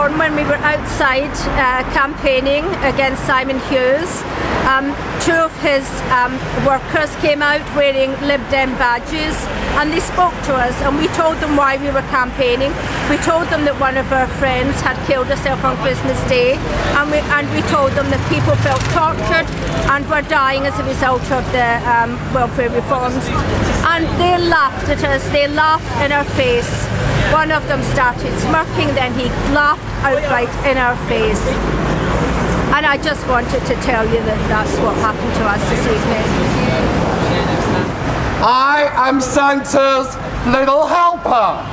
born when we were outside campaigning against Simon Hughes. Two of his workers came out wearing Lib Dem badges, and they spoke to us, and we told them why we were campaigning. We told them that one of our friends had killed herself on Christmas Day, and we told them that people felt tortured and were dying as a result of the welfare reforms. And they laughed at us, they laughed in our face. One of them started smirking, then he laughed outright in our face. And I just wanted to tell you that that's what happened to us this evening. I am Santa's little helper.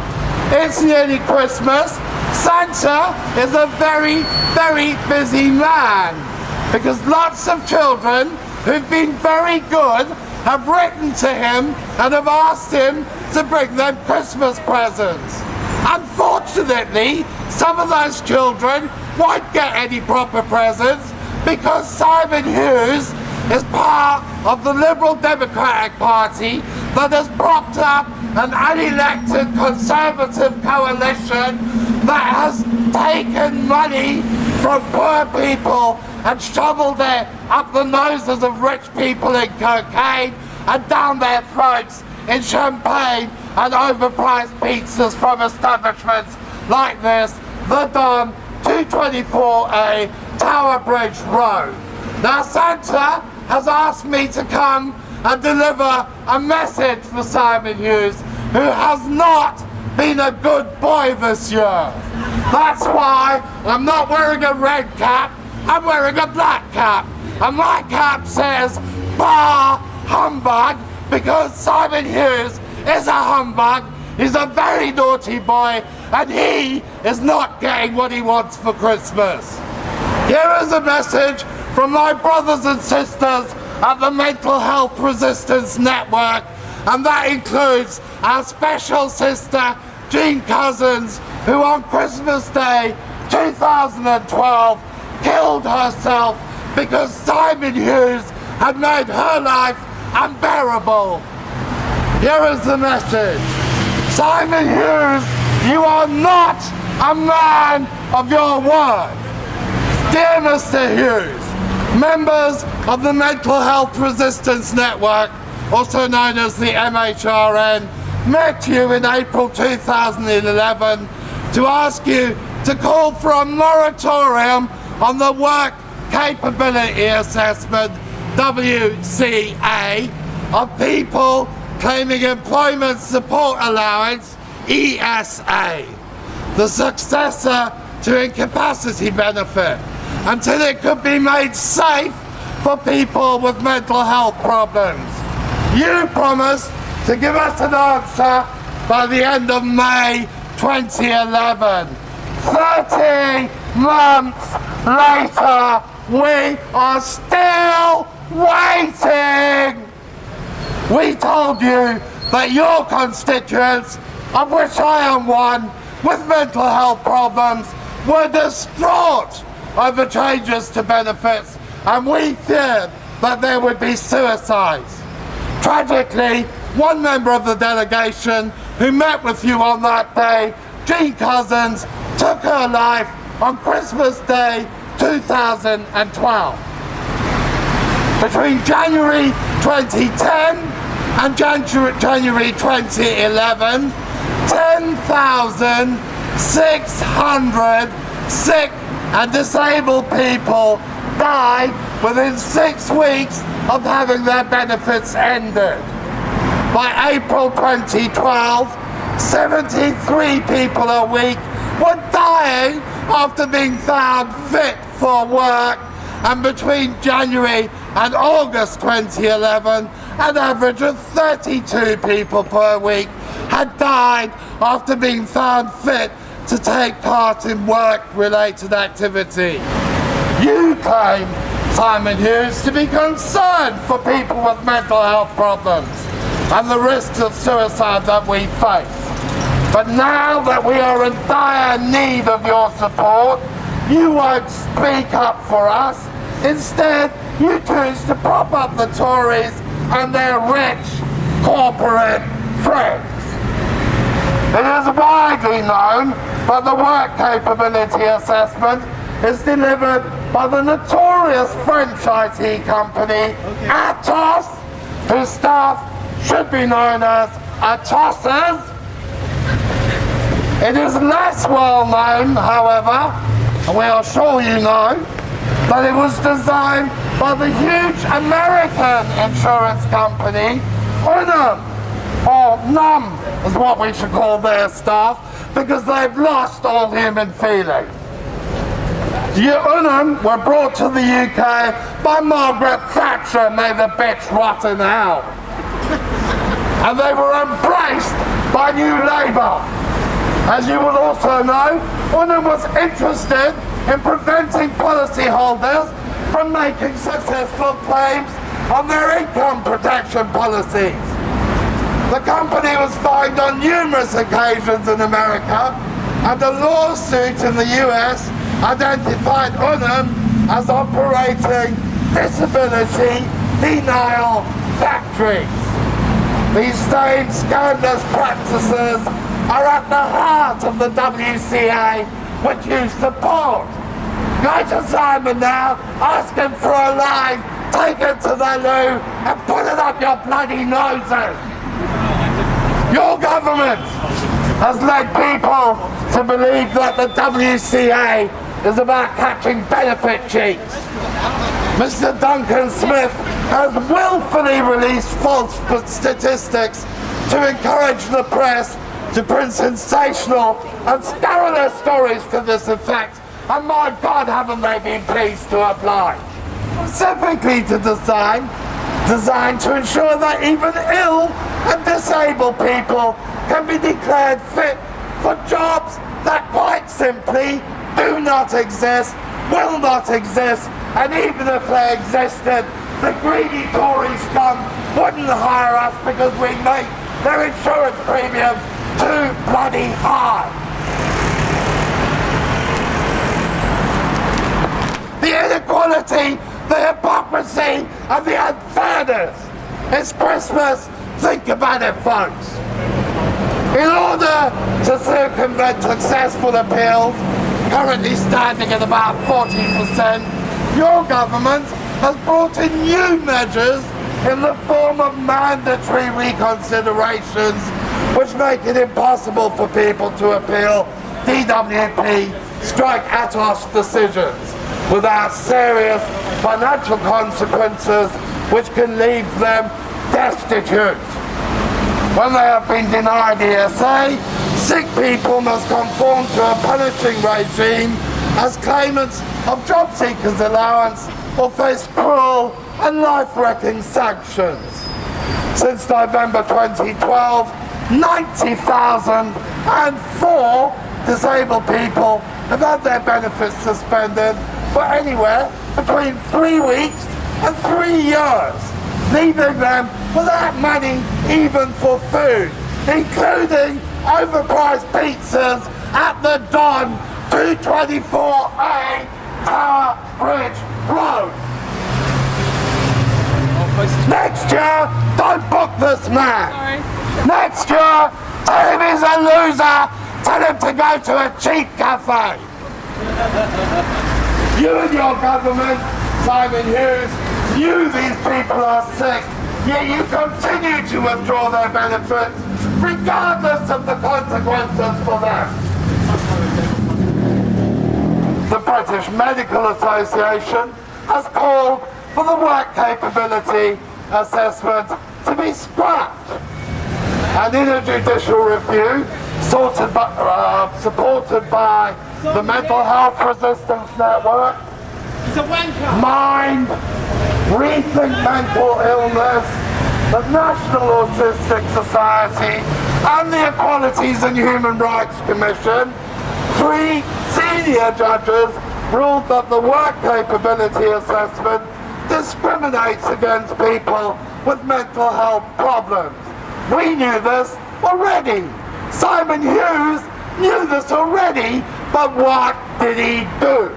It's nearly Christmas. Santa is a very, very busy man because lots of children who've been very good have written to him and have asked him to bring them Christmas presents. Unfortunately, some of those children won't get any proper presents because Simon Hughes is part of the Liberal Democratic Party that has propped up an unelected Conservative coalition that has taken money from poor people and shoveled it up the noses of rich people in cocaine and down their throats in champagne and overpriced pizzas from establishments like this, the Don, 224A, Tower Bridge Road. Now Santa has asked me to come and deliver a message for Simon Hughes, who has not been a good boy this year. That's why I'm not wearing a red cap, I'm wearing a black cap. And my cap says, "Bah humbug," because Simon Hughes is a humbug. He's a very naughty boy, and he is not getting what he wants for Christmas. Here is a message from my brothers and sisters at the Mental Health Resistance Network, and that includes our special sister, Jean Cousins, who on Christmas Day 2012 killed herself because Simon Hughes had made her life unbearable. Here is the message. Simon Hughes, you are not a man of your word. Dear Mr. Hughes, members of the Mental Health Resistance Network, also known as the MHRN, met you in April 2011 to ask you to call for a moratorium on the Work Capability Assessment, WCA, of people claiming Employment Support Allowance, ESA, the successor to incapacity benefit, until it could be made safe for people with mental health problems. You promised to give us an answer by the end of May 2011. 30 months later, we are still waiting. We told you that your constituents, of which I am one, with mental health problems, were distraught over changes to benefits, and we feared that there would be suicides. Tragically, one member of the delegation who met with you on that day, Jean Cousins, took her life on Christmas Day 2012. Between January 2010 and January 2011, 10,600 sick and disabled people died within 6 weeks of having their benefits ended. By April 2012, 73 people a week were dying after being found fit for work, and between January and August 2011, an average of 32 people per week had died after being found fit to take part in work-related activity. You claim, Simon Hughes, to be concerned for people with mental health problems and the risks of suicide that we face. But now that we are in dire need of your support, you won't speak up for us. Instead, you choose to prop up the Tories and their rich corporate friends. It is widely known But the work capability assessment is delivered by the notorious French IT company Atos, whose staff should be known as Atosers. It is less well known, however, and we are sure you know, that it was designed by the huge American insurance company Unum, or NUM is what we should call their staff, because they've lost all human feeling. Unum were brought to the UK by Margaret Thatcher, may the bitch rot in hell. And they were embraced by New Labour. As you will also know, Unum was interested in preventing policyholders from making successful claims on their income protection policies. The company was fined on numerous occasions in America, and a lawsuit in the US identified Unum as operating disability denial factories. These same scandalous practices are at the heart of the WCA, which you support. Go to Simon now, ask him for a line, take it to the loo and put it up your bloody noses. Your government has led people to believe that the WCA is about catching benefit cheats. Mr. Duncan Smith has willfully released false statistics to encourage the press to print sensational and scurrilous stories to this effect, and my God, haven't they been pleased to oblige. Specifically to designed to ensure that even ill and disabled people can be declared fit for jobs that quite simply do not exist, will not exist, and even if they existed, the greedy Tory scum wouldn't hire us because we make their insurance premiums too bloody high. The inequality, the hypocrisy, and the unfairness. It's Christmas, think about it, folks. In order to circumvent successful appeals, currently standing at about 40%, your government has brought in new measures in the form of mandatory reconsiderations, which make it impossible for people to appeal DWP Atos decisions without serious financial consequences which can leave them destitute. When they have been denied ESA, sick people must conform to a punishing regime as claimants of job seekers allowance or face cruel and life-wrecking sanctions. Since November 2012, 90,004 disabled people have had their benefits suspended for anywhere between 3 weeks and 3 years, leaving them without money even for food, including overpriced pizzas at the Don 224A Tower Bridge Road. Next year, don't book this man. Sorry. Next year, tell him he's a loser. Tell him to go to a cheap cafe. You and your government, Simon Hughes, knew these people are sick, yet you continue to withdraw their benefits, regardless of the consequences for them. The British Medical Association has called for the work capability assessment to be scrapped. And in a judicial review supported by the Mental Health Resistance Network, Mind, Rethink Mental Illness, the National Autistic Society, and the Equalities and Human Rights Commission, 3 senior judges ruled that the work capability assessment discriminates against people with mental health problems. We knew this already. Simon Hughes knew this already, but what did he do?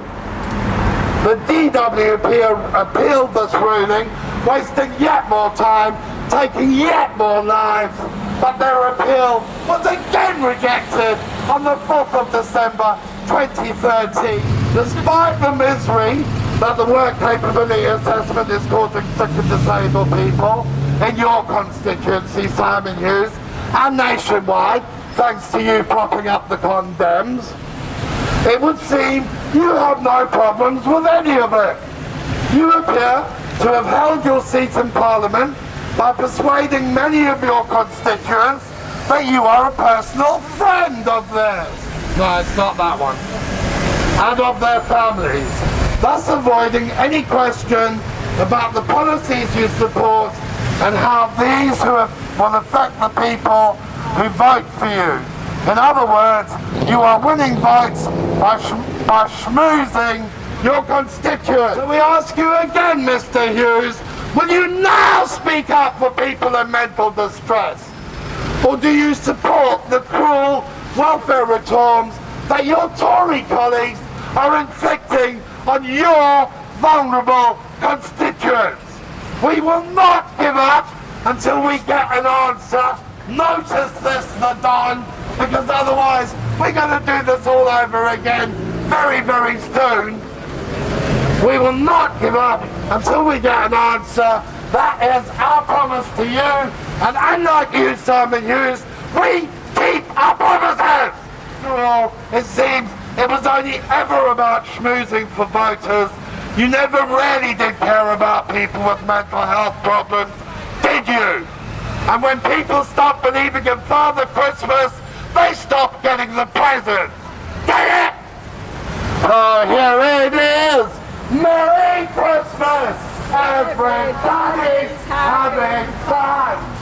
The DWP appealed this ruling, wasting yet more time, taking yet more lives, but their appeal was again rejected on the 4th of December 2013. Despite the misery that the work capability assessment is causing sick and disabled people in your constituency, Simon Hughes, and nationwide, thanks to you propping up the condemns, it would seem you have no problems with any of it. You appear to have held your seat in Parliament by persuading many of your constituents that you are a personal friend of theirs. No, it's not that one. And of their families, thus avoiding any question about the policies you support and how these will affect the people who vote for you. In other words, you are winning votes by schmoozing your constituents. So we ask you again, Mr. Hughes, will you now speak up for people in mental distress? Or do you support the cruel welfare reforms that your Tory colleagues are inflicting on your vulnerable constituents? We will not give up until we get an answer. Notice this, the Don, because otherwise we're going to do this all over again very, very soon. We will not give up until we get an answer. That is our promise to you. And unlike you, Simon Hughes, we keep our promises. After all, it seems it was only ever about schmoozing for voters. You never really did care about people with mental health problems, did you? And when people stopped believing in Father Christmas, they stopped getting the presents. Get it? Oh, here it is. Merry Christmas! Everybody's having fun!